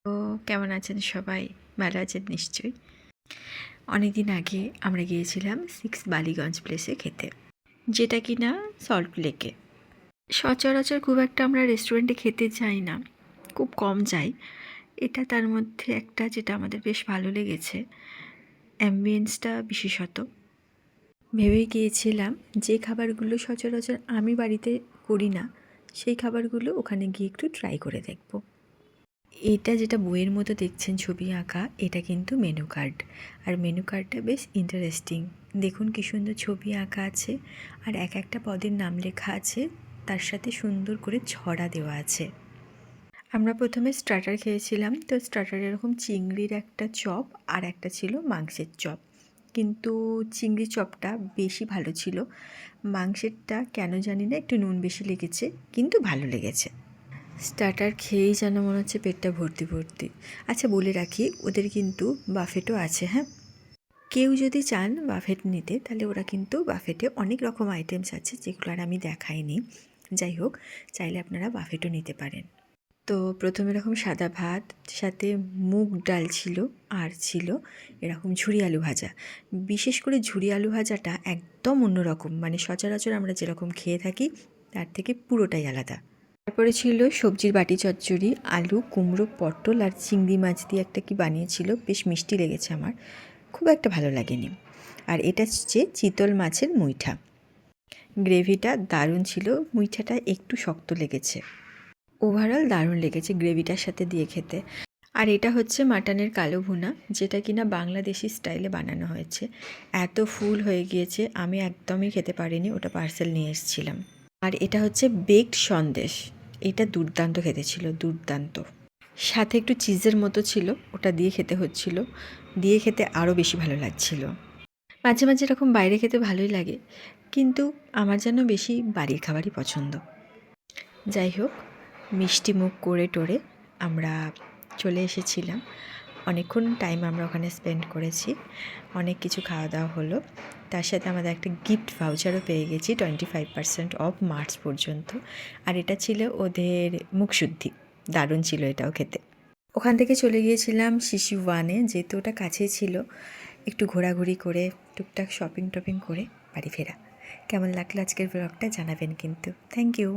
তো কেমন আছেন সবাই? ভালো আছেন নিশ্চয়ই। অনেকদিন আগে আমরা গিয়েছিলাম 6 বালিগঞ্জ প্লেসে খেতে, যেটা কিনা সল্ট লেকে। সচরাচর খুব একটা আমরা রেস্টুরেন্টে খেতে যাই না, খুব কম যাই। এটা তার মধ্যে একটা যেটা আমাদের বেশ ভালো লেগেছে, অ্যাম্বিয়েন্সটা বিশেষত। ভেবেই গিয়েছিলাম যে খাবারগুলো সচরাচর আমি বাড়িতে করি না, সেই খাবারগুলো ওখানে গিয়ে একটু ট্রাই করে দেখব। এটা যেটা বইয়ের মতো দেখছেন ছবি আঁকা, এটা কিন্তু মেনু কার্ড। আর মেনু কার্ডটা বেশ ইন্টারেস্টিং। দেখুন কী সুন্দর ছবি আঁকা আছে, আর এক একটা পদের নাম লেখা আছে, তার সাথে সুন্দর করে ছড়া দেওয়া আছে। আমরা প্রথমে স্টার্টার খেয়েছিলাম, তো স্টার্টারে এরকম চিংড়ির একটা চপ আর একটা ছিল মাংসের চপ। কিন্তু চিংড়ি চপটা বেশি ভালো ছিল, মাংসেরটা কেন জানি না একটু নুন বেশি লেগেছে, কিন্তু ভালো লেগেছে। স্টার্টার খেয়েই যেন মনে হচ্ছে পেটটা ভর্তি ভর্তি। আচ্ছা বলে রাখি, ওদের কিন্তু বাফেটও আছে। হ্যাঁ, কেউ যদি চান বাফেট নিতে, তাহলে ওরা কিন্তু বাফেটে অনেক রকম আইটেমস আছে যেগুলো আর আমি দেখাইনি। যাই হোক, চাইলে আপনারা বাফেটও নিতে পারেন। তো প্রথমে এরকম সাদা ভাত, সাথে মুগ ডাল ছিল, আর ছিল এরকম ঝুরি আলু ভাজা। বিশেষ করে ঝুরি আলু ভাজাটা একদম অন্যরকম, মানে সচরাচর আমরা যেরকম খেয়ে থাকি তার থেকে পুরোটাই আলাদা। তারপরে ছিল সবজির বাটি চচ্চড়ি, আলু, কুমড়ো, পটল আর চিংড়ি মাছ দিয়ে একটা কি বানিয়েছিল, বেশ মিষ্টি লেগেছে আমার, খুব একটা ভালো লাগেনি। আর এটা হচ্ছে চিতল মাছের মুইঠা। গ্রেভিটা দারুণ ছিল, মুইঠাটা একটু শক্ত লেগেছে। ওভারঅল দারুণ লেগেছে গ্রেভিটার সাথে দিয়ে খেতে। আর এটা হচ্ছে মাটনের কালো ভুনা, যেটা কিনা বাংলাদেশি স্টাইলে বানানো হয়েছে। এত ফুল হয়ে গিয়েছে, আমি একদমই খেতে পারিনি, ওটা পার্সেল নিয়ে এসেছিলাম। আর এটা হচ্ছে বেকড সন্দেশ, এটা দুর্দান্ত খেতে ছিল, দুর্দান্ত। সাথে একটু চিজের মতো ছিল, ওটা দিয়ে খেতে হচ্ছিল, দিয়ে খেতে আরও বেশি ভালো লাগছিল। মাঝে মাঝে এরকম বাইরে খেতে ভালোই লাগে, কিন্তু আমার যেন বেশি বাড়ির খাবারই পছন্দ। যাই হোক, মিষ্টি মুখ করে টোরে আমরা চলে এসেছিলাম। অনেকক্ষণ টাইম আমরা ওখানে স্পেন্ড করেছি, অনেক কিছু খাওয়া দাওয়া হলো। তার সাথে আমাদের একটা গিফট ভাউচারও পেয়ে গেছি 25% অফ মার্চ পর্যন্ত। আর এটা ছিল ওদের মুখশুদ্ধি, দারুণ ছিল এটাও খেতে। ওখান থেকে চলে গিয়েছিলাম শিশু ওয়ানে, যেহেতু ওটা কাছেই ছিল। একটু ঘোরাঘুরি করে টুকটাক শপিং টপিং করে বাড়ি ফেরা। কেমন লাগলো আজকের ব্লগটা জানাবেন কিন্তু। Thank you.